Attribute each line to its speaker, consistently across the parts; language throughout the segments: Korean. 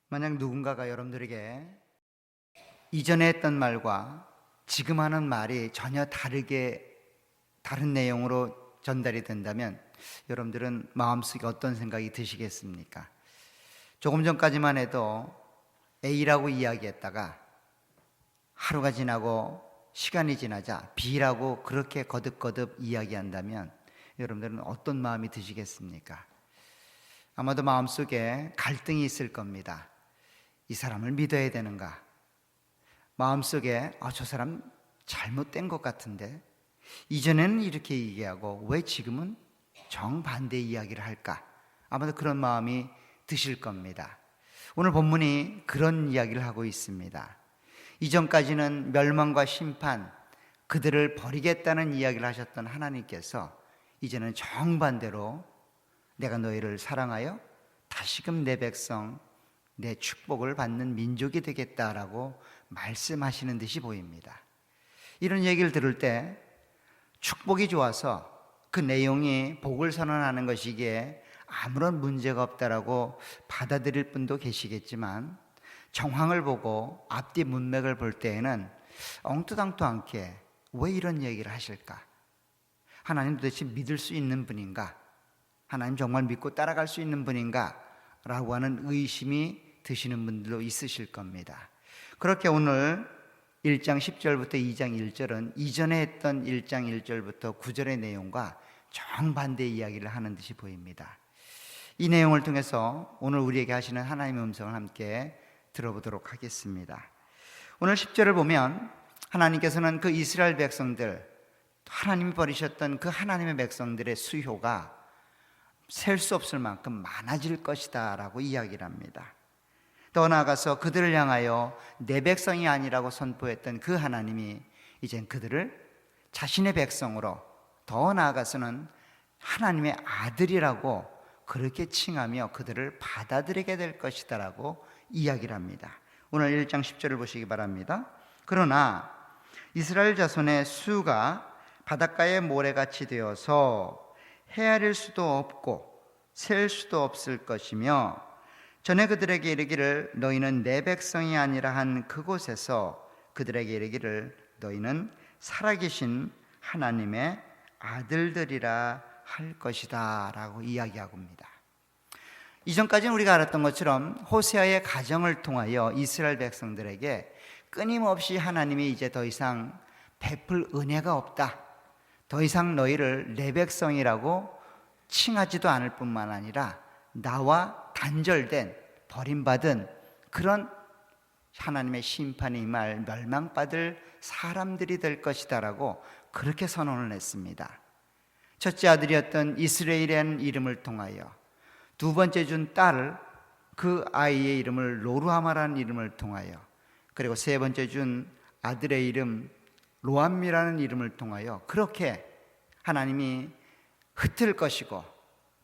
Speaker 1: 만약 누군가가 여러분들에게 이전에 했던 말과 지금 하는 말이 전혀 다른 내용으로 전달이 된다면 여러분들은 마음속에 어떤 생각이 드시겠습니까? 조금 전까지만 해도 A라고 이야기했다가 하루가 지나고 시간이 지나자 B라고 그렇게 거듭거듭 이야기한다면 여러분들은 어떤 마음이 드시겠습니까? 아마도 마음속에 갈등이 있을 겁니다. 이 사람을 믿어야 되는가? 마음속에 저 사람 잘못된 것 같은데 이전에는 이렇게 얘기하고 왜 지금은 정반대 이야기를 할까? 아마도 그런 마음이 드실 겁니다. 오늘 본문이 그런 이야기를 하고 있습니다. 이전까지는 멸망과 심판, 그들을 버리겠다는 이야기를 하셨던 하나님께서 이제는 정반대로 내가 너희를 사랑하여 다시금 내 백성, 내 축복을 받는 민족이 되겠다라고 말씀하시는 듯이 보입니다. 이런 얘기를 들을 때 축복이 좋아서 그 내용이 복을 선언하는 것이기에 아무런 문제가 없다라고 받아들일 분도 계시겠지만 정황을 보고 앞뒤 문맥을 볼 때에는 엉뚱당도 않게 왜 이런 얘기를 하실까? 하나님 도대체 믿을 수 있는 분인가? 하나님 정말 믿고 따라갈 수 있는 분인가? 라고 하는 의심이 드시는 분들도 있으실 겁니다. 그렇게 오늘 1장 10절부터 2장 1절은 이전에 했던 1장 1절부터 9절의 내용과 정반대 이야기를 하는 듯이 보입니다. 이 내용을 통해서 오늘 우리에게 하시는 하나님의 음성을 함께 들어보도록 하겠습니다. 오늘 10절을 보면 하나님께서는 그 이스라엘 백성들, 하나님이 버리셨던 그 하나님의 백성들의 수효가 셀 수 없을 만큼 많아질 것이다 라고 이야기를 합니다. 더 나아가서 그들을 향하여 내 백성이 아니라고 선포했던 그 하나님이 이젠 그들을 자신의 백성으로, 더 나아가서는 하나님의 아들이라고 그렇게 칭하며 그들을 받아들이게 될 것이다 라고 이야기를 합니다. 오늘 1장 10절을 보시기 바랍니다. 그러나 이스라엘 자손의 수가 바닷가의 모래같이 되어서 헤아릴 수도 없고 셀 수도 없을 것이며 전에 그들에게 이르기를 너희는 내 백성이 아니라 한 그곳에서 그들에게 이르기를 너희는 살아계신 하나님의 아들들이라 할 것이다 라고 이야기하고 있습니다. 이전까지는 우리가 알았던 것처럼 호세아의 가정을 통하여 이스라엘 백성들에게 끊임없이 하나님이 이제 더 이상 베풀 은혜가 없다, 더 이상 너희를 내 백성이라고 칭하지도 않을 뿐만 아니라 나와 단절된, 버림받은 그런 하나님의 심판이 임할 멸망받을 사람들이 될 것이다 라고 그렇게 선언을 했습니다. 첫째 아들이었던 이스라엘이라는 이름을 통하여, 두 번째 준 딸, 그 아이의 이름을 로루하마라는 이름을 통하여, 그리고 세 번째 준 아들의 이름 로암미라는 이름을 통하여 그렇게 하나님이 흩을 것이고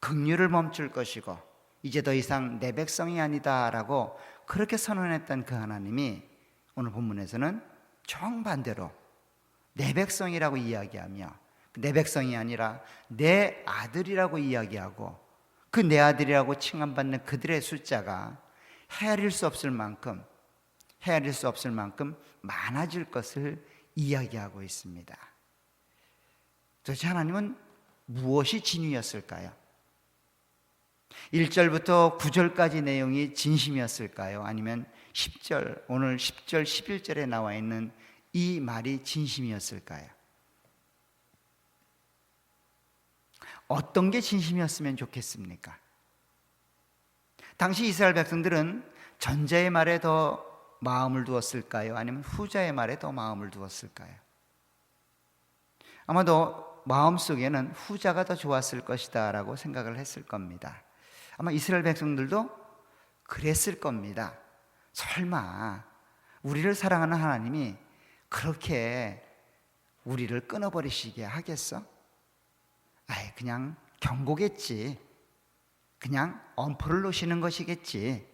Speaker 1: 긍휼을 멈출 것이고 이제 더 이상 내 백성이 아니다 라고 그렇게 선언했던 그 하나님이 오늘 본문에서는 정반대로 내 백성이라고 이야기하며 내 백성이 아니라 내 아들이라고 이야기하고 그 내 아들이라고 칭함받는 그들의 숫자가 헤아릴 수 없을 만큼 많아질 것을 이야기하고 있습니다. 도대체 하나님은 무엇이 진위였을까요? 1절부터 9절까지 내용이 진심이었을까요? 아니면 10절, 오늘 10절, 11절에 나와 있는 이 말이 진심이었을까요? 어떤 게 진심이었으면 좋겠습니까? 당시 이스라엘 백성들은 전자의 말에 더 마음을 두었을까요? 아니면 후자의 말에 더 마음을 두었을까요? 아마도 마음속에는 후자가 더 좋았을 것이다 라고 생각을 했을 겁니다. 아마 이스라엘 백성들도 그랬을 겁니다. 설마 우리를 사랑하는 하나님이 그렇게 우리를 끊어버리시게 하겠어? 그냥 경고겠지. 그냥 엄포를 놓으시는 것이겠지.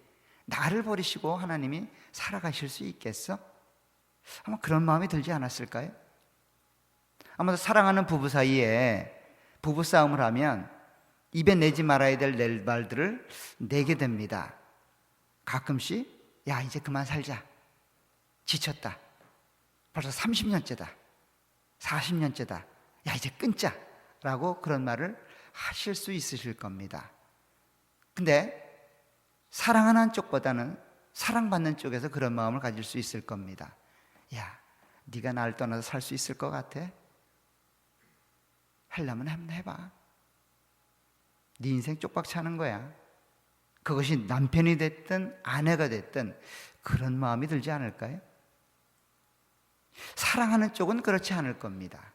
Speaker 1: 나를 버리시고 하나님이 살아가실 수 있겠어? 아마 그런 마음이 들지 않았을까요? 아마도 사랑하는 부부 사이에 부부싸움을 하면 입에 내지 말아야 될 말들을 내게 됩니다. 가끔씩 야, 이제 그만 살자, 지쳤다, 벌써 30년째다, 40년째다, 야, 이제 끊자 라고 그런 말을 하실 수 있으실 겁니다. 근데 사랑하는 쪽보다는 사랑받는 쪽에서 그런 마음을 가질 수 있을 겁니다. 야, 네가 나를 떠나서 살 수 있을 것 같아? 하려면 한번 해봐. 네 인생 쪽박 차는 거야. 그것이 남편이 됐든 아내가 됐든 그런 마음이 들지 않을까요? 사랑하는 쪽은 그렇지 않을 겁니다.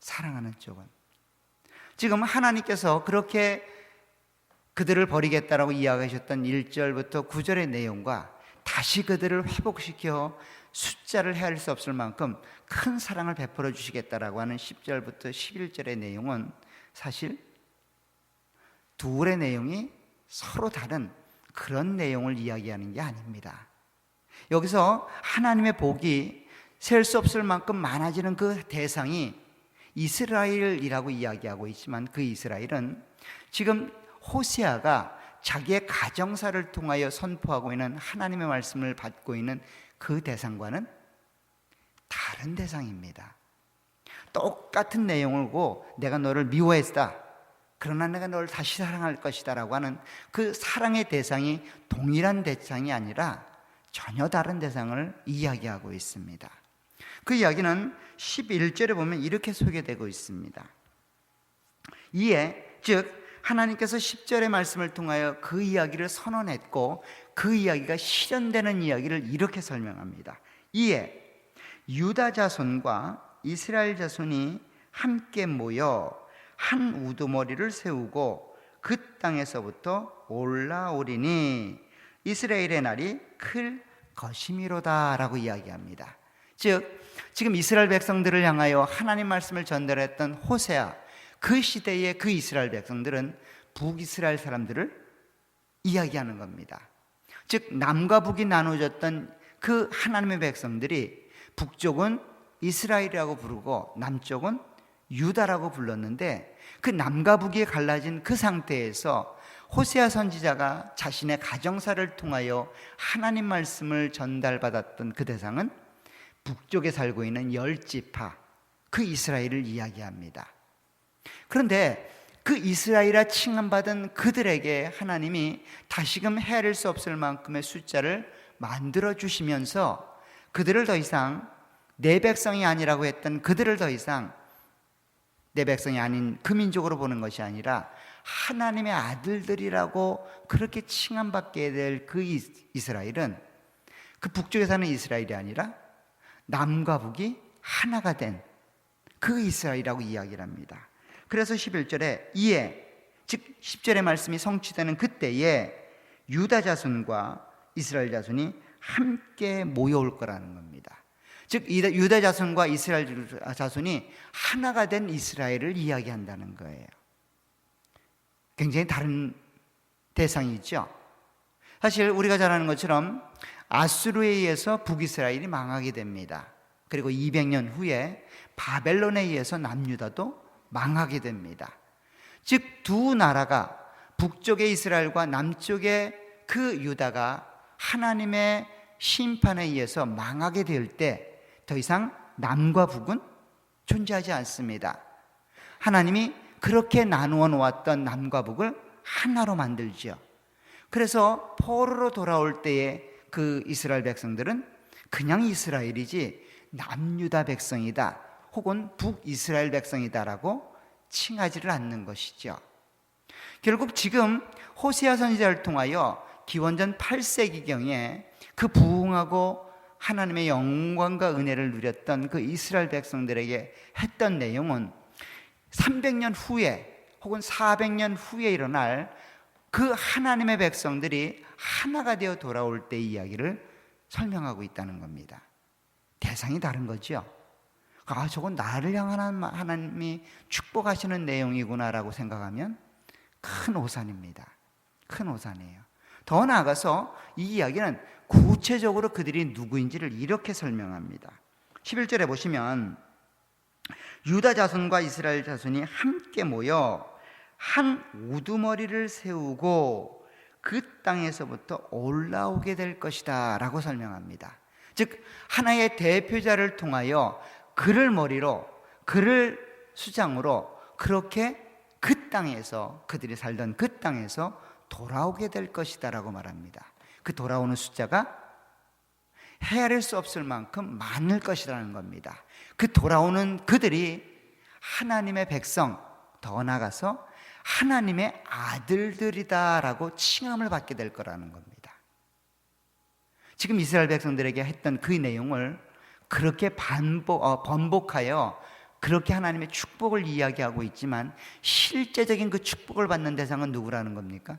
Speaker 1: 사랑하는 쪽은. 지금 하나님께서 그렇게 그들을 버리겠다라고 이야기하셨던 1절부터 9절의 내용과 다시 그들을 회복시켜 숫자를 헤아릴 수 없을 만큼 큰 사랑을 베풀어 주시겠다라고 하는 10절부터 11절의 내용은 사실 둘의 내용이 서로 다른 그런 내용을 이야기하는 게 아닙니다. 여기서 하나님의 복이 셀 수 없을 만큼 많아지는 그 대상이 이스라엘이라고 이야기하고 있지만, 그 이스라엘은 지금 호세아가 자기의 가정사를 통하여 선포하고 있는 하나님의 말씀을 받고 있는 그 대상과는 다른 대상입니다. 똑같은 내용을고 내가 너를 미워했다, 그러나 내가 너를 다시 사랑할 것이다 라고 하는 그 사랑의 대상이 동일한 대상이 아니라 전혀 다른 대상을 이야기하고 있습니다. 그 이야기는 11절에 보면 이렇게 소개되고 있습니다. 이에 즉 하나님께서 10절의 말씀을 통하여 그 이야기를 선언했고 그 이야기가 실현되는 이야기를 이렇게 설명합니다. 이에 유다 자손과 이스라엘 자손이 함께 모여 한 우두머리를 세우고 그 땅에서부터 올라오리니 이스라엘의 날이 클 것이미로다 라고 이야기합니다. 즉 지금 이스라엘 백성들을 향하여 하나님 말씀을 전달했던 호세아, 그 시대의 그 이스라엘 백성들은 북이스라엘 사람들을 이야기하는 겁니다. 즉 남과 북이 나눠졌던 그 하나님의 백성들이 북쪽은 이스라엘이라고 부르고 남쪽은 유다라고 불렀는데, 그 남과 북이 갈라진 그 상태에서 호세아 선지자가 자신의 가정사를 통하여 하나님 말씀을 전달받았던 그 대상은 북쪽에 살고 있는 10지파, 그 이스라엘을 이야기합니다. 그런데 그 이스라엘아 칭함받은 그들에게 하나님이 다시금 헤아릴 수 없을 만큼의 숫자를 만들어 주시면서 그들을 더 이상 내 백성이 아니라고 했던 그들을 더 이상 내 백성이 아닌 그 민족으로 보는 것이 아니라 하나님의 아들들이라고 그렇게 칭함받게 될 그 이스라엘은 그 북쪽에 사는 이스라엘이 아니라 남과 북이 하나가 된 그 이스라엘이라고 이야기를 합니다. 그래서 11절에 이에, 즉 10절의 말씀이 성취되는 그때에 유다 자손과 이스라엘 자손이 함께 모여올 거라는 겁니다. 즉 유다 자손과 이스라엘 자손이 하나가 된 이스라엘을 이야기한다는 거예요. 굉장히 다른 대상이죠. 사실 우리가 잘 아는 것처럼 아수르에 의해서 북이스라엘이 망하게 됩니다. 그리고 200년 후에 바벨론에 의해서 남유다도 망하게 됩니다. 즉 두 나라가, 북쪽의 이스라엘과 남쪽의 그 유다가 하나님의 심판에 의해서 망하게 될 때 더 이상 남과 북은 존재하지 않습니다. 하나님이 그렇게 나누어 놓았던 남과 북을 하나로 만들죠. 그래서 포로로 돌아올 때에 그 이스라엘 백성들은 그냥 이스라엘이지 남유다 백성이다 혹은 북이스라엘 백성이다라고 칭하지를 않는 것이죠. 결국 지금 호세아 선지자를 통하여 기원전 8세기경에 그 부흥하고 하나님의 영광과 은혜를 누렸던 그 이스라엘 백성들에게 했던 내용은 300년 후에 혹은 400년 후에 일어날 그 하나님의 백성들이 하나가 되어 돌아올 때의 이야기를 설명하고 있다는 겁니다. 대상이 다른 거죠. 아, 저건 나를 향한 하나님이 축복하시는 내용이구나라고 생각하면 큰 오산입니다. 큰 오산이에요. 더 나아가서 이 이야기는 구체적으로 그들이 누구인지를 이렇게 설명합니다. 11절에 보시면 유다 자손과 이스라엘 자손이 함께 모여 한 우두머리를 세우고 그 땅에서부터 올라오게 될 것이다 라고 설명합니다. 즉 하나의 대표자를 통하여 그를 머리로, 그를 수장으로 그렇게 그 땅에서, 그들이 살던 그 땅에서 돌아오게 될 것이다 라고 말합니다. 그 돌아오는 숫자가 헤아릴 수 없을 만큼 많을 것이라는 겁니다. 그 돌아오는 그들이 하나님의 백성, 더 나아가서 하나님의 아들들이다라고 칭함을 받게 될 거라는 겁니다. 지금 이스라엘 백성들에게 했던 그 내용을 그렇게 번복하여 그렇게 하나님의 축복을 이야기하고 있지만 실제적인 그 축복을 받는 대상은 누구라는 겁니까?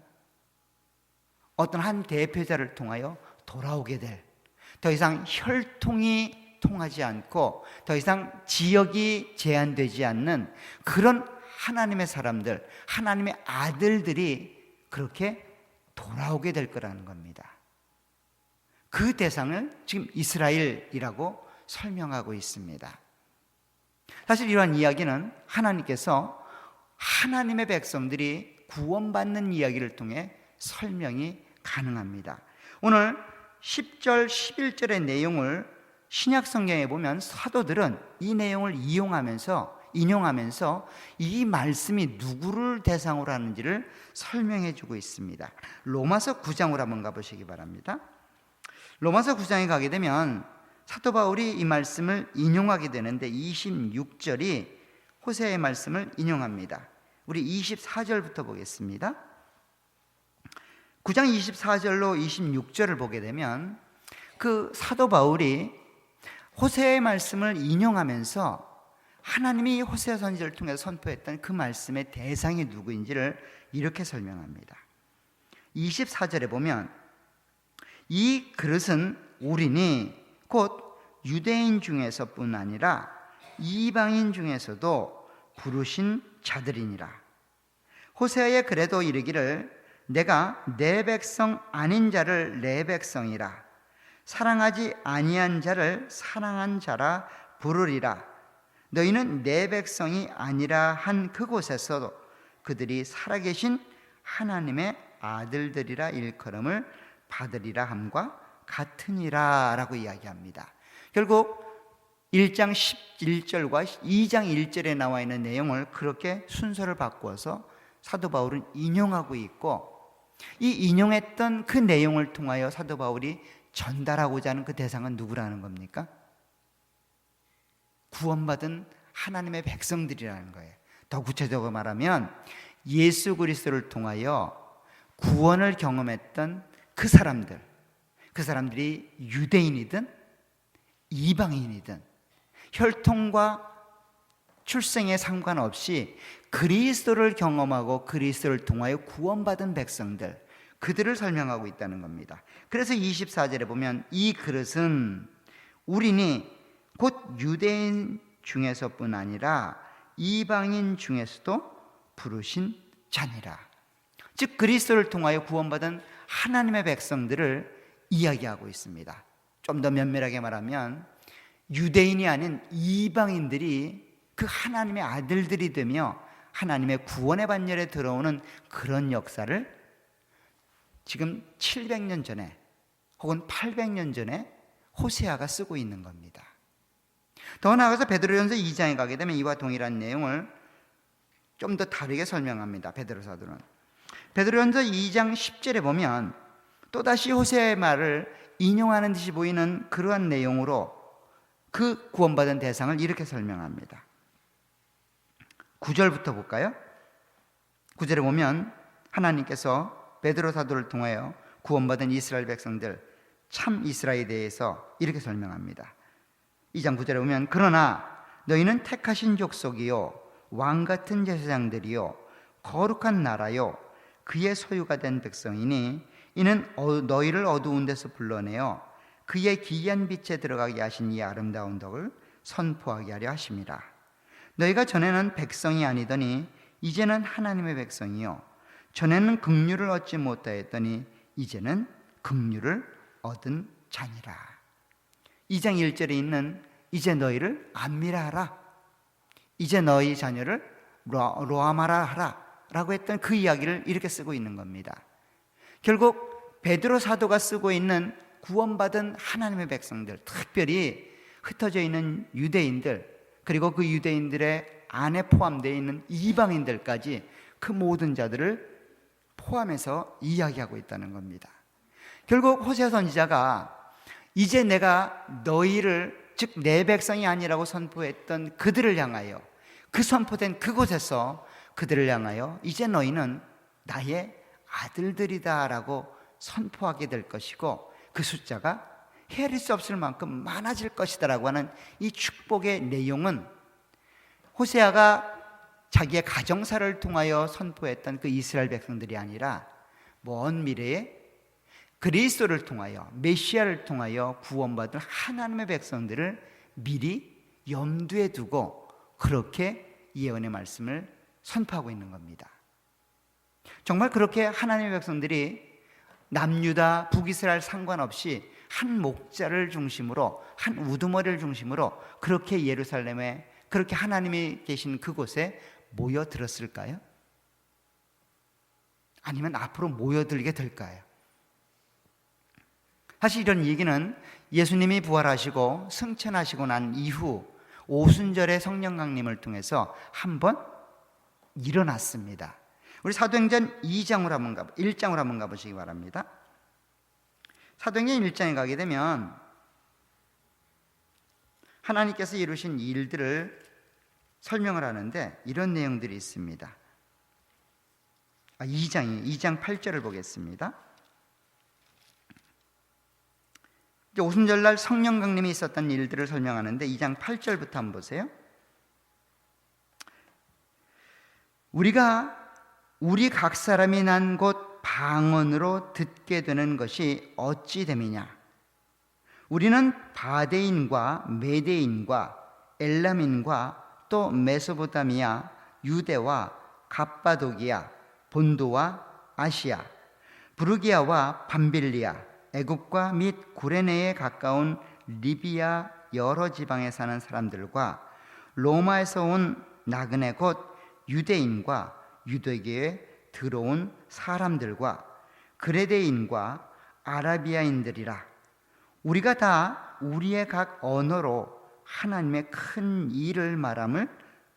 Speaker 1: 어떤 한 대표자를 통하여 돌아오게 될, 더 이상 혈통이 통하지 않고 더 이상 지역이 제한되지 않는 그런 하나님의 사람들, 하나님의 아들들이 그렇게 돌아오게 될 거라는 겁니다. 그 대상을 지금 이스라엘이라고 설명하고 있습니다. 사실 이러한 이야기는 하나님께서 하나님의 백성들이 구원받는 이야기를 통해 설명이 가능합니다. 오늘 10절, 11절의 내용을 신약 성경에 보면 사도들은 이 내용을 인용하면서 이 말씀이 누구를 대상으로 하는지를 설명해 주고 있습니다. 로마서 9장으로 한번 가보시기 바랍니다. 로마서 9장에 가게 되면 사도 바울이 이 말씀을 인용하게 되는데 26절이 호세아의 말씀을 인용합니다. 우리 24절부터 보겠습니다. 9장 24절로 26절을 보게 되면 그 사도 바울이 호세아의 말씀을 인용하면서 하나님이 호세아 선지자를 통해서 선포했던 그 말씀의 대상이 누구인지를 이렇게 설명합니다. 24절에 보면 이 그릇은 우리니 곧 유대인 중에서뿐 아니라 이방인 중에서도 부르신 자들이니라. 호세아의 글에도 이르기를 내가 내 백성 아닌 자를 내 백성이라, 사랑하지 아니한 자를 사랑한 자라 부르리라. 너희는 내 백성이 아니라 한 그곳에서도 그들이 살아계신 하나님의 아들들이라 일컬음을 받으리라 함과 같으니라 라고 이야기합니다. 결국 1장 11절과 2장 1절에 나와 있는 내용을 그렇게 순서를 바꾸어서 사도 바울은 인용하고 있고, 이 인용했던 그 내용을 통하여 사도 바울이 전달하고자 하는 그 대상은 누구라는 겁니까? 구원받은 하나님의 백성들이라는 거예요. 더 구체적으로 말하면 예수 그리스도를 통하여 구원을 경험했던 그 사람들이 유대인이든 이방인이든 혈통과 출생에 상관없이 그리스도를 경험하고 그리스도를 통하여 구원받은 백성들, 그들을 설명하고 있다는 겁니다. 그래서 24절에 보면 이 그릇은 우리니 곧 유대인 중에서뿐 아니라 이방인 중에서도 부르신 자니라. 즉 그리스도를 통하여 구원받은 하나님의 백성들을 이야기하고 있습니다. 좀 더 면밀하게 말하면 유대인이 아닌 이방인들이 그 하나님의 아들들이 되며 하나님의 구원의 반열에 들어오는 그런 역사를 지금 700년 전에 혹은 800년 전에 호세아가 쓰고 있는 겁니다. 더 나아가서 베드로전서 2장에 가게 되면 이와 동일한 내용을 좀 더 다르게 설명합니다. 베드로 사도는 베드로전서 2장 10절에 보면 또다시 호세아의 말을 인용하는 듯이 보이는 그러한 내용으로 그 구원받은 대상을 이렇게 설명합니다. 9절부터 볼까요? 9절에 보면 하나님께서 베드로 사도를 통하여 구원받은 이스라엘 백성들, 참 이스라엘에 대해서 이렇게 설명합니다. 2장 9절에 보면 그러나 너희는 택하신 족속이요 왕같은 제사장들이요 거룩한 나라요 그의 소유가 된 백성이니 이는 너희를 어두운 데서 불러내어 그의 기이한 빛에 들어가게 하신 이 아름다운 덕을 선포하게 하려 하심이라. 너희가 전에는 백성이 아니더니 이제는 하나님의 백성이요 전에는 긍휼을 얻지 못하였더니 이제는 긍휼을 얻은 자니라. 2장 1절에 있는 이제 너희를 안미라 하라, 이제 너희 자녀를 로아마라 하라 라고 했던 그 이야기를 이렇게 쓰고 있는 겁니다. 결국 베드로 사도가 쓰고 있는 구원받은 하나님의 백성들, 특별히 흩어져 있는 유대인들, 그리고 그 유대인들의 안에 포함되어 있는 이방인들까지 그 모든 자들을 포함해서 이야기하고 있다는 겁니다. 결국 호세아 선지자가 이제 내가 너희를, 즉 내 백성이 아니라고 선포했던 그들을 향하여, 그 선포된 그곳에서 그들을 향하여 이제 너희는 나의 아들들이다 라고 선포하게 될 것이고, 그 숫자가 헤아릴 수 없을 만큼 많아질 것이다 라고 하는 이 축복의 내용은 호세아가 자기의 가정사를 통하여 선포했던 그 이스라엘 백성들이 아니라 먼 미래에 그리스도를 통하여, 메시아를 통하여 구원받을 하나님의 백성들을 미리 염두에 두고 그렇게 예언의 말씀을 선포하고 있는 겁니다. 정말 그렇게 하나님의 백성들이 남유다 북이스라엘 상관없이 한 목자를 중심으로, 한 우두머리를 중심으로 그렇게 예루살렘에, 그렇게 하나님이 계신 그곳에 모여들었을까요? 아니면 앞으로 모여들게 될까요? 사실 이런 얘기는 예수님이 부활하시고 승천하시고 난 이후 오순절의 성령 강림을 통해서 한번 일어났습니다. 우리 사도행전 1장으로 한번 가보시기 바랍니다. 사도행전 1장에 가게 되면 하나님께서 이루신 일들을 설명을 하는데 이런 내용들이 있습니다. 2장 8절을 보겠습니다. 오순절날 성령 강림이 있었던 일들을 설명하는데 2장 8절부터 한번 보세요. 우리가 우리 각 사람이 난 곳 방언으로 듣게 되는 것이 어찌 됨이냐. 우리는 바데인과 메데인과 엘람인과 또 메소포타미아, 유대와 갑바도기아, 본도와 아시아, 부르기아와 밤빌리아, 애굽과 및 구레네에 가까운 리비아 여러 지방에 사는 사람들과 로마에서 온 나그네 곧 유대인과 유대교에 들어온 사람들과 그레데인과 아라비아인들이라. 우리가 다 우리의 각 언어로 하나님의 큰 일을 말함을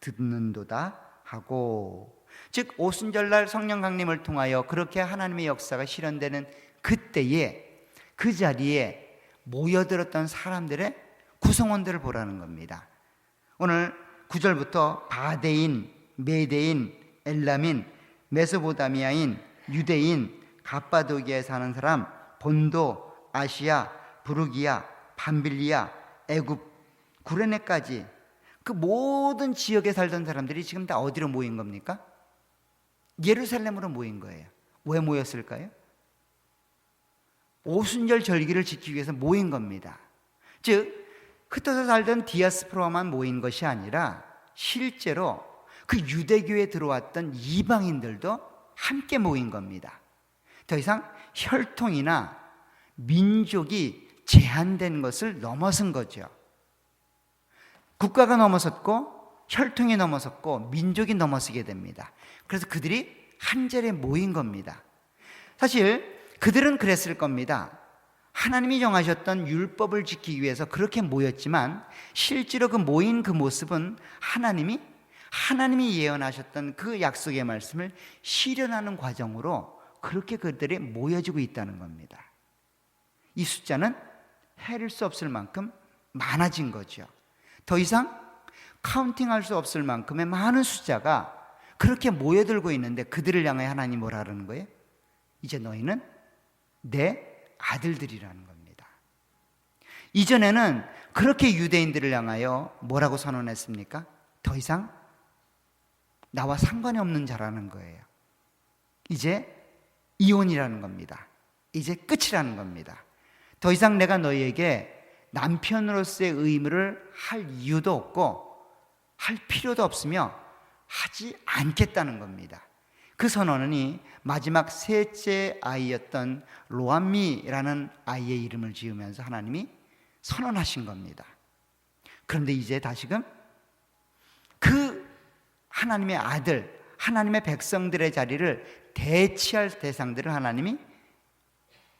Speaker 1: 듣는도다 하고, 즉 오순절날 성령 강림을 통하여 그렇게 하나님의 역사가 실현되는 그때에 그 자리에 모여들었던 사람들의 구성원들을 보라는 겁니다. 오늘 9절부터 바데인, 메데인, 엘람인, 메소포타미아인, 유대인, 갑바도기아에 사는 사람, 본도, 아시아, 부르기아, 밤빌리아, 애굽, 구레네까지 그 모든 지역에 살던 사람들이 지금 다 어디로 모인 겁니까? 예루살렘으로 모인 거예요. 왜 모였을까요? 오순절 절기를 지키기 위해서 모인 겁니다. 즉 흩어져 살던 디아스포라만 모인 것이 아니라 실제로 그 유대교에 들어왔던 이방인들도 함께 모인 겁니다. 더 이상 혈통이나 민족이 제한된 것을 넘어선 거죠. 국가가 넘어섰고 혈통이 넘어섰고 민족이 넘어서게 됩니다. 그래서 그들이 한 자리에 모인 겁니다. 사실 그들은 그랬을 겁니다. 하나님이 정하셨던 율법을 지키기 위해서 그렇게 모였지만 실제로 그 모인 그 모습은 하나님이 예언하셨던 그 약속의 말씀을 실현하는 과정으로 그렇게 그들이 모여지고 있다는 겁니다. 이 숫자는 헤아릴 수 없을 만큼 많아진 거죠. 더 이상 카운팅할 수 없을 만큼의 많은 숫자가 그렇게 모여들고 있는데 그들을 향해 하나님이 뭐라 하는 거예요? 이제 너희는 내 아들들이라는 겁니다. 이전에는 그렇게 유대인들을 향하여 뭐라고 선언했습니까? 더 이상 나와 상관이 없는 자라는 거예요. 이제 이혼이라는 겁니다. 이제 끝이라는 겁니다. 더 이상 내가 너희에게 남편으로서의 의무를 할 이유도 없고 할 필요도 없으며 하지 않겠다는 겁니다. 그 선언이 마지막 셋째 아이였던 로암미라는 아이의 이름을 지으면서 하나님이 선언하신 겁니다. 그런데 이제 다시금 그 하나님의 아들, 하나님의 백성들의 자리를 대치할 대상들을 하나님이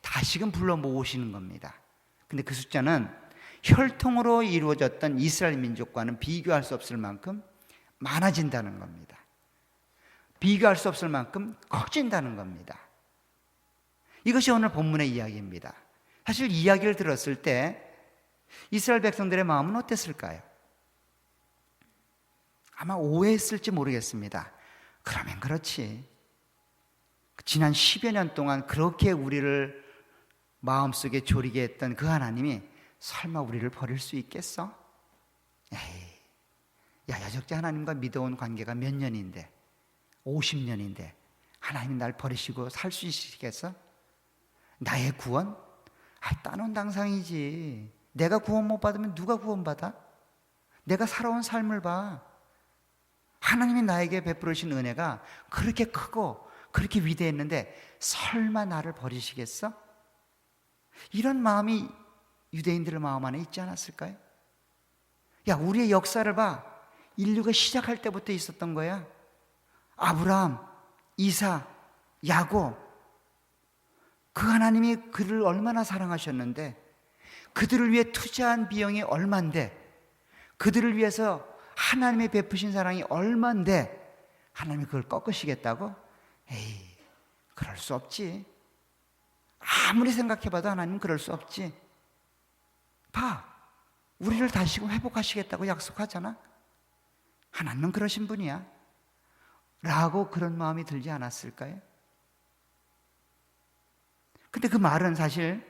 Speaker 1: 다시금 불러 모으시는 겁니다. 근데 그 숫자는 혈통으로 이루어졌던 이스라엘 민족과는 비교할 수 없을 만큼 많아진다는 겁니다. 비교할 수 없을 만큼 커진다는 겁니다. 이것이 오늘 본문의 이야기입니다. 사실 이야기를 들었을 때 이스라엘 백성들의 마음은 어땠을까요? 아마 오해했을지 모르겠습니다. 그러면 그렇지. 지난 10여 년 동안 그렇게 우리를 마음속에 졸이게 했던 그 하나님이 설마 우리를 버릴 수 있겠어? 에이, 야, 여적지 하나님과 믿어온 관계가 몇 년인데, 50년인데 하나님이 날 버리시고 살 수 있으시겠어? 나의 구원? 따놓은 당상이지. 내가 구원 못 받으면 누가 구원받아? 내가 살아온 삶을 봐. 하나님이 나에게 베풀으신 은혜가 그렇게 크고 그렇게 위대했는데 설마 나를 버리시겠어? 이런 마음이 유대인들의 마음 안에 있지 않았을까요? 야, 우리의 역사를 봐. 인류가 시작할 때부터 있었던 거야. 아브라함, 이사, 야곱. 그 하나님이 그를 얼마나 사랑하셨는데, 그들을 위해 투자한 비용이 얼만데, 그들을 위해서 하나님이 베푸신 사랑이 얼만데 하나님이 그걸 꺾으시겠다고? 에이, 그럴 수 없지. 아무리 생각해봐도 하나님은 그럴 수 없지. 봐, 우리를 다시금 회복하시겠다고 약속하잖아. 하나님은 그러신 분이야 라고 그런 마음이 들지 않았을까요? 근데 그 말은 사실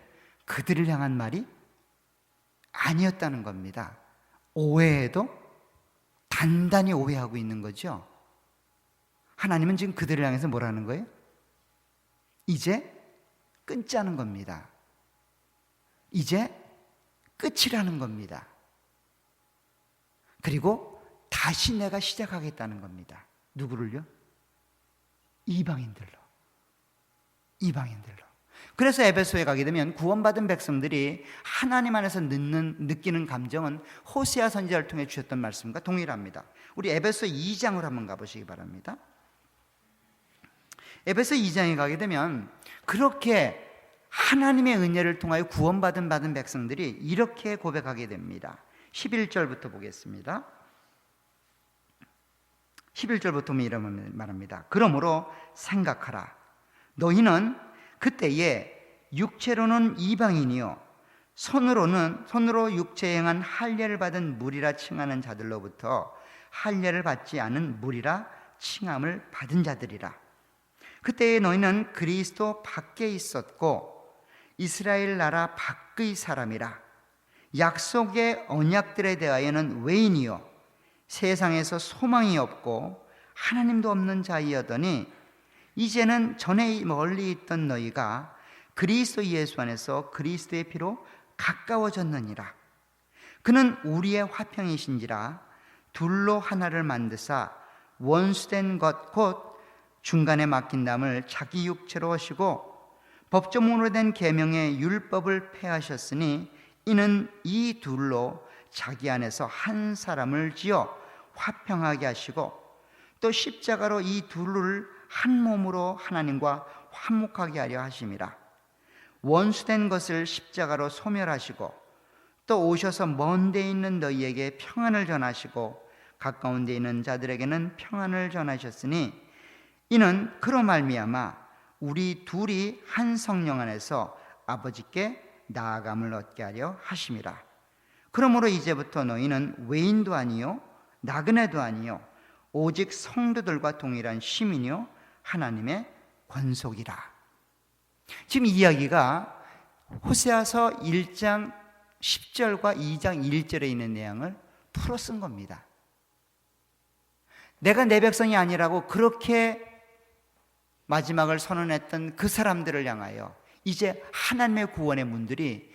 Speaker 1: 그들을 향한 말이 아니었다는 겁니다. 오해해도 단단히 오해하고 있는 거죠. 하나님은 지금 그들을 향해서 뭐라는 거예요? 이제 끊자는 겁니다. 이제 끝이라는 겁니다. 그리고 다시 내가 시작하겠다는 겁니다. 누구를요? 이방인들로. 그래서 에베소에 가게 되면 구원받은 백성들이 하나님 안에서 느끼는 감정은 호세아 선지자를 통해 주셨던 말씀과 동일합니다. 우리 에베소 2장으로 한번 가보시기 바랍니다. 에베소 2장에 가게 되면 그렇게 하나님의 은혜를 통하여 구원받은 백성들이 이렇게 고백하게 됩니다. 11절부터 보겠습니다. 11절부터 이런 말합니다. 그러므로 생각하라. 너희는 그때에 육체로는 이방인이요 손으로 육체에 행한 할례를 받은 무리라 칭하는 자들로부터 할례를 받지 않은 무리라 칭함을 받은 자들이라. 그때에 너희는 그리스도 밖에 있었고 이스라엘 나라 밖의 사람이라. 약속의 언약들에 대하여는 외인이요 세상에서 소망이 없고 하나님도 없는 자이었더니 이제는 전에 멀리 있던 너희가 그리스도 예수 안에서 그리스도의 피로 가까워졌느니라. 그는 우리의 화평이신지라 둘로 하나를 만드사 원수된 것 곧 중간에 막힌 담을 자기 육체로 하시고 법조문으로 된 계명의 율법을 폐하셨으니 이는 이 둘로 자기 안에서 한 사람을 지어 화평하게 하시고 또 십자가로 이 둘을 한 몸으로 하나님과 화목하게 하려 하심이라. 원수된 것을 십자가로 소멸하시고 또 오셔서 먼 데 있는 너희에게 평안을 전하시고 가까운 데 있는 자들에게는 평안을 전하셨으니 이는 그로 말미암아 우리 둘이 한 성령 안에서 아버지께 나아감을 얻게 하려 하심이라. 그러므로 이제부터 너희는 외인도 아니요 나그네도 아니요 오직 성도들과 동일한 시민이요 하나님의 권속이라. 지금 이 이야기가 호세아서 1장 10절과 2장 1절에 있는 내용을 풀어 쓴 겁니다. 내가 내 백성이 아니라고 그렇게 마지막을 선언했던 그 사람들을 향하여 이제 하나님의 구원의 문들이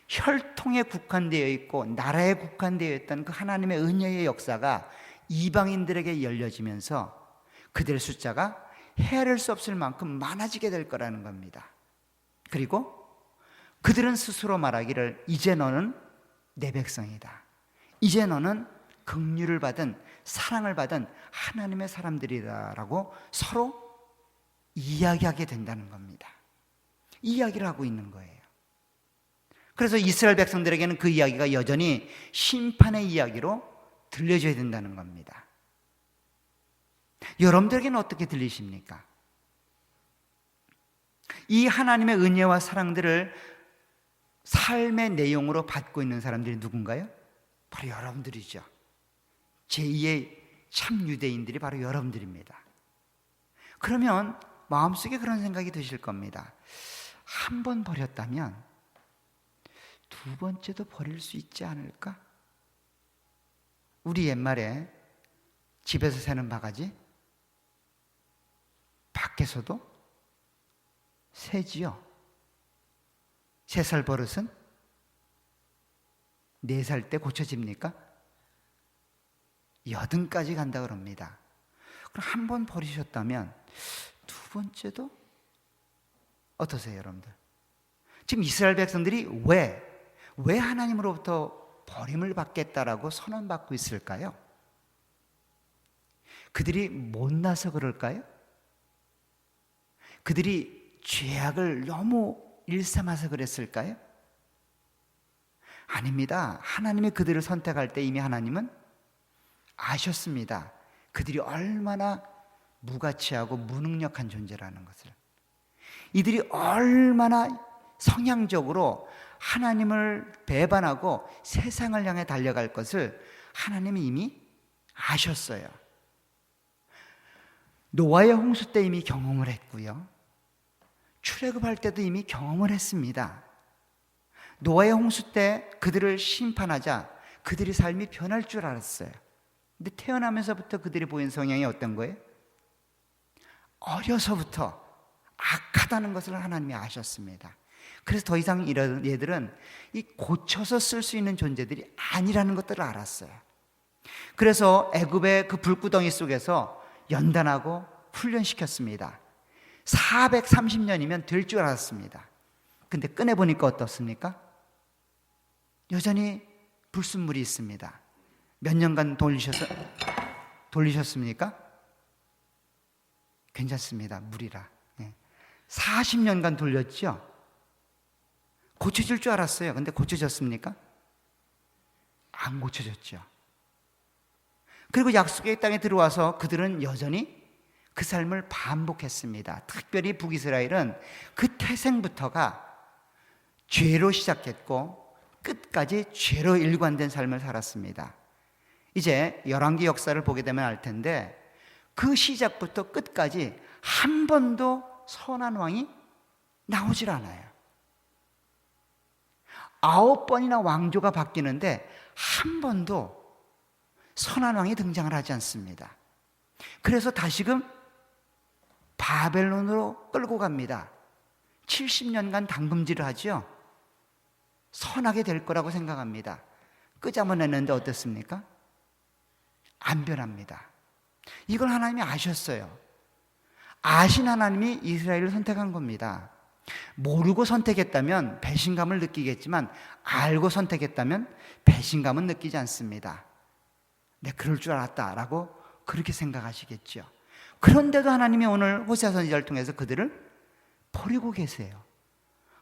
Speaker 1: 혈통에 국한되어 있고 나라에 국한되어 있던 그 하나님의 은혜의 역사가 이방인들에게 열려지면서 그들의 숫자가 헤아릴 수 없을 만큼 많아지게 될 거라는 겁니다. 그리고 그들은 스스로 말하기를 이제 너는 내 백성이다. 이제 너는 긍휼을 받은 사랑을 받은 하나님의 사람들이다라고 서로 이야기하게 된다는 겁니다. 이 이야기를 하고 있는 거예요. 그래서 이스라엘 백성들에게는 그 이야기가 여전히 심판의 이야기로 들려줘야 된다는 겁니다. 여러분들에게는 어떻게 들리십니까? 이 하나님의 은혜와 사랑들을 삶의 내용으로 받고 있는 사람들이 누군가요? 바로 여러분들이죠. 제2의 참 유대인들이 바로 여러분들입니다. 그러면 마음속에 그런 생각이 드실 겁니다. 한 번 버렸다면 두 번째도 버릴 수 있지 않을까? 우리 옛말에 집에서 새는 바가지 밖에서도 새지요. 3살 버릇은 4살 때 고쳐집니까? 80까지 간다 그럽니다. 그럼 한 번 버리셨다면 두 번째도 어떠세요, 여러분들? 지금 이스라엘 백성들이 왜 하나님으로부터 버림을 받겠다라고 선언받고 있을까요? 그들이 못나서 그럴까요? 그들이 죄악을 너무 일삼아서 그랬을까요? 아닙니다. 하나님이 그들을 선택할 때 이미 하나님은 아셨습니다. 그들이 얼마나 무가치하고 무능력한 존재라는 것을. 이들이 얼마나 성향적으로 하나님을 배반하고 세상을 향해 달려갈 것을 하나님이 이미 아셨어요. 노아의 홍수 때 이미 경험을 했고요. 출애굽할 때도 이미 경험을 했습니다. 노아의 홍수 때 그들을 심판하자 그들의 삶이 변할 줄 알았어요. 근데 태어나면서부터 그들이 보인 성향이 어떤 거예요? 어려서부터 악하다는 것을 하나님이 아셨습니다. 그래서 더 이상 이런 얘들은 이 고쳐서 쓸 수 있는 존재들이 아니라는 것들을 알았어요. 그래서 애굽의 그 불구덩이 속에서 연단하고 훈련시켰습니다. 430년이면 될 줄 알았습니다. 근데 꺼내보니까 어떻습니까? 여전히 불순물이 있습니다. 몇 년간 돌리셨습니까? 괜찮습니다. 물이라. 40년간 돌렸죠? 고쳐질 줄 알았어요. 근데 고쳐졌습니까? 안 고쳐졌죠. 그리고 약속의 땅에 들어와서 그들은 여전히 그 삶을 반복했습니다. 특별히 북이스라엘은 그 태생부터가 죄로 시작했고 끝까지 죄로 일관된 삶을 살았습니다. 이제 열왕기 역사를 보게 되면 알 텐데 그 시작부터 끝까지 한 번도 선한 왕이 나오질 않아요. 9번이나 왕조가 바뀌는데 한 번도 선한 왕이 등장을 하지 않습니다. 그래서 다시금 바벨론으로 끌고 갑니다. 70년간 당금질을 하죠. 선하게 될 거라고 생각합니다. 끄잡아냈는데 어땠습니까? 안 변합니다. 이걸 하나님이 아셨어요. 아신 하나님이 이스라엘을 선택한 겁니다. 모르고 선택했다면 배신감을 느끼겠지만 알고 선택했다면 배신감은 느끼지 않습니다. 내가 그럴 줄 알았다라고 그렇게 생각하시겠죠. 그런데도 하나님이 오늘 호세아 선지자를 통해서 그들을 버리고 계세요.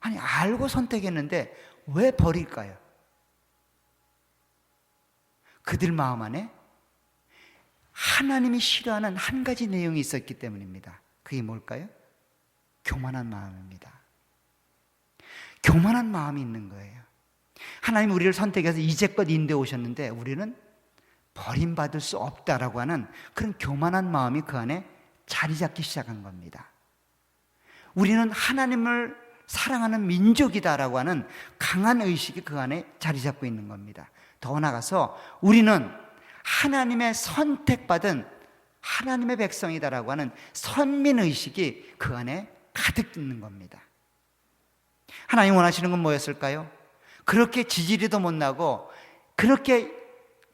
Speaker 1: 아니 알고 선택했는데 왜 버릴까요? 그들 마음 안에 하나님이 싫어하는 한 가지 내용이 있었기 때문입니다. 그게 뭘까요? 교만한 마음입니다. 교만한 마음이 있는 거예요. 하나님 우리를 선택해서 이제껏 인도해 오셨는데 우리는 버림받을 수 없다라고 하는 그런 교만한 마음이 그 안에 자리 잡기 시작한 겁니다. 우리는 하나님을 사랑하는 민족이다라고 하는 강한 의식이 그 안에 자리 잡고 있는 겁니다. 더 나아가서 우리는 하나님의 선택받은 하나님의 백성이다라고 하는 선민의식이 그 안에 가득 있는 겁니다. 하나님 원하시는 건 뭐였을까요? 그렇게 지지리도 못 나고 그렇게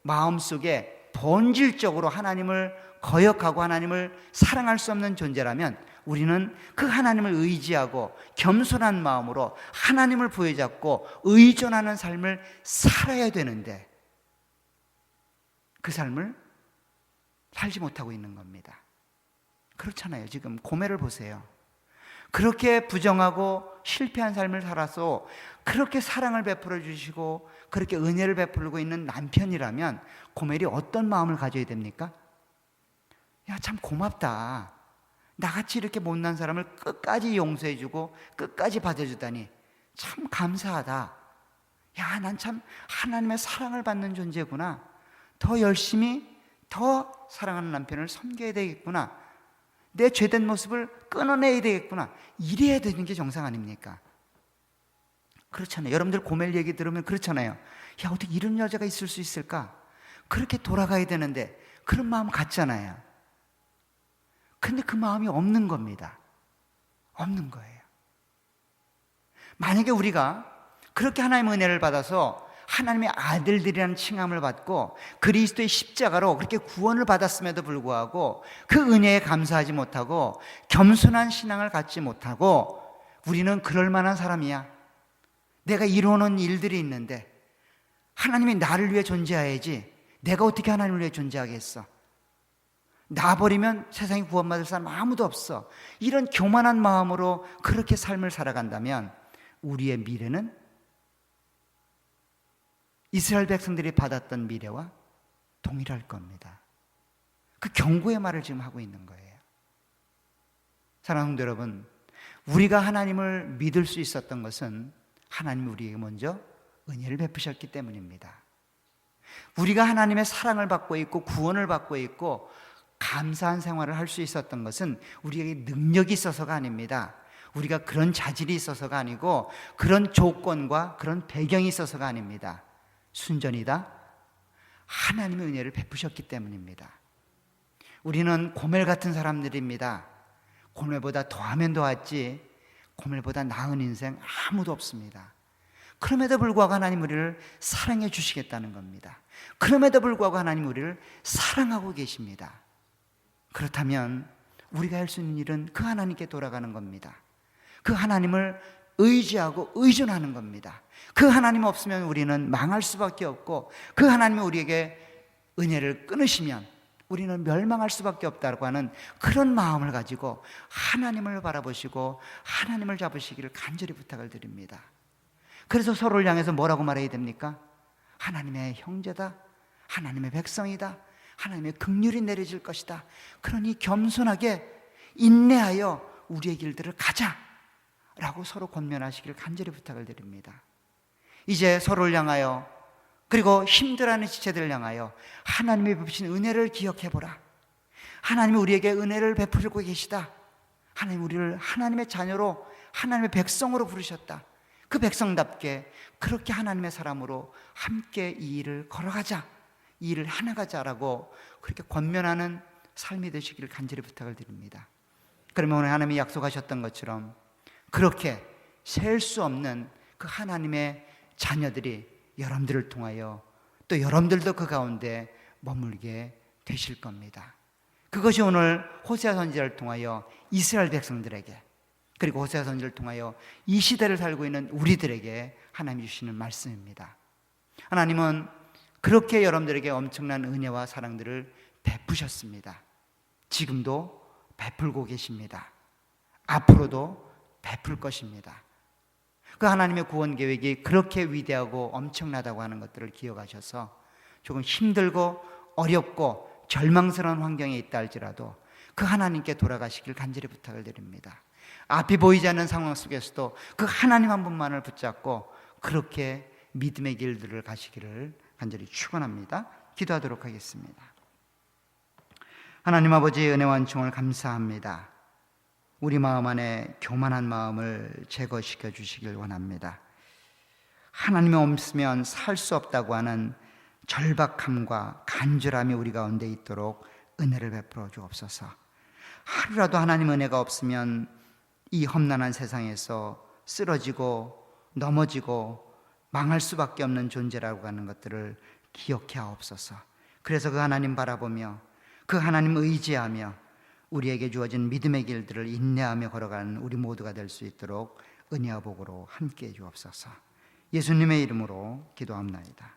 Speaker 1: 마음속에 본질적으로 하나님을 거역하고 하나님을 사랑할 수 없는 존재라면 우리는 그 하나님을 의지하고 겸손한 마음으로 하나님을 부여잡고 의존하는 삶을 살아야 되는데 그 삶을 살지 못하고 있는 겁니다. 그렇잖아요. 지금 고멜을 보세요. 그렇게 부정하고 실패한 삶을 살아서 그렇게 사랑을 베풀어 주시고 그렇게 은혜를 베풀고 있는 남편이라면 고멜이 어떤 마음을 가져야 됩니까? 야, 참 고맙다. 나같이 이렇게 못난 사람을 끝까지 용서해 주고 끝까지 받아주다니 참 감사하다. 야, 난 참 하나님의 사랑을 받는 존재구나. 더 열심히 더 사랑하는 남편을 섬겨야 되겠구나. 내 죄된 모습을 끊어내야 되겠구나. 이래야 되는 게 정상 아닙니까? 그렇잖아요. 여러분들 고멜 얘기 들으면 그렇잖아요. 야, 어떻게 이런 여자가 있을 수 있을까? 그렇게 돌아가야 되는데 그런 마음 갖잖아요. 근데 그 마음이 없는 겁니다. 없는 거예요. 만약에 우리가 그렇게 하나님의 은혜를 받아서 하나님의 아들들이라는 칭함을 받고 그리스도의 십자가로 그렇게 구원을 받았음에도 불구하고 그 은혜에 감사하지 못하고 겸손한 신앙을 갖지 못하고 우리는 그럴 만한 사람이야. 내가 이루어놓은 일들이 있는데 하나님이 나를 위해 존재해야지 내가 어떻게 하나님을 위해 존재하겠어? 나 버리면 세상에 구원받을 사람 아무도 없어. 이런 교만한 마음으로 그렇게 삶을 살아간다면 우리의 미래는 이스라엘 백성들이 받았던 미래와 동일할 겁니다. 그 경고의 말을 지금 하고 있는 거예요. 사랑하는 성도 여러분, 우리가 하나님을 믿을 수 있었던 것은 하나님이 우리에게 먼저 은혜를 베푸셨기 때문입니다. 우리가 하나님의 사랑을 받고 있고 구원을 받고 있고 감사한 생활을 할 수 있었던 것은 우리에게 능력이 있어서가 아닙니다. 우리가 그런 자질이 있어서가 아니고 그런 조건과 그런 배경이 있어서가 아닙니다. 순전이다 하나님의 은혜를 베푸셨기 때문입니다. 우리는 고멜 같은 사람들입니다. 고멜보다 더하면 더했지 고멜보다 나은 인생 아무도 없습니다. 그럼에도 불구하고 하나님 우리를 사랑해 주시겠다는 겁니다. 그럼에도 불구하고 하나님 우리를 사랑하고 계십니다. 그렇다면 우리가 할 수 있는 일은 그 하나님께 돌아가는 겁니다. 그 하나님을 의지하고 의존하는 겁니다. 그 하나님 없으면 우리는 망할 수밖에 없고 그 하나님이 우리에게 은혜를 끊으시면 우리는 멸망할 수밖에 없다고 하는 그런 마음을 가지고 하나님을 바라보시고 하나님을 잡으시기를 간절히 부탁을 드립니다. 그래서 서로를 향해서 뭐라고 말해야 됩니까? 하나님의 형제다, 하나님의 백성이다, 하나님의 긍휼이 내려질 것이다. 그러니 겸손하게 인내하여 우리의 길들을 가자 라고 서로 권면하시기를 간절히 부탁을 드립니다. 이제 서로를 향하여 그리고 힘들어하는 지체들을 향하여 하나님이 베푸신 은혜를 기억해보라. 하나님이 우리에게 은혜를 베풀고 계시다. 하나님 우리를 하나님의 자녀로 하나님의 백성으로 부르셨다. 그 백성답게 그렇게 하나님의 사람으로 함께 이 일을 걸어가자, 이 일을 해나가자라고 그렇게 권면하는 삶이 되시기를 간절히 부탁을 드립니다. 그러면 오늘 하나님이 약속하셨던 것처럼 그렇게 셀 수 없는 그 하나님의 자녀들이 여러분들을 통하여 또 여러분들도 그 가운데 머물게 되실 겁니다. 그것이 오늘 호세아 선지자를 통하여 이스라엘 백성들에게 그리고 호세아 선지자를 통하여 이 시대를 살고 있는 우리들에게 하나님이 주시는 말씀입니다. 하나님은 그렇게 여러분들에게 엄청난 은혜와 사랑들을 베푸셨습니다. 지금도 베풀고 계십니다. 앞으로도 베풀 것입니다. 그 하나님의 구원 계획이 그렇게 위대하고 엄청나다고 하는 것들을 기억하셔서 조금 힘들고 어렵고 절망스러운 환경에 있다 할지라도 그 하나님께 돌아가시길 간절히 부탁을 드립니다. 앞이 보이지 않는 상황 속에서도 그 하나님 한 분만을 붙잡고 그렇게 믿음의 길들을 가시기를 간절히 축원합니다. 기도하도록 하겠습니다. 하나님 아버지 은혜와 은총을 감사합니다. 우리 마음 안에 교만한 마음을 제거시켜 주시길 원합니다. 하나님이 없으면 살 수 없다고 하는 절박함과 간절함이 우리 가운데 있도록 은혜를 베풀어 주옵소서. 하루라도 하나님 은혜가 없으면 이 험난한 세상에서 쓰러지고 넘어지고 망할 수밖에 없는 존재라고 하는 것들을 기억해 하옵소서. 그래서 그 하나님 바라보며 그 하나님 의지하며 우리에게 주어진 믿음의 길들을 인내하며 걸어가는 우리 모두가 될 수 있도록 은혜와 복으로 함께해 주옵소서. 예수님의 이름으로 기도합나이다.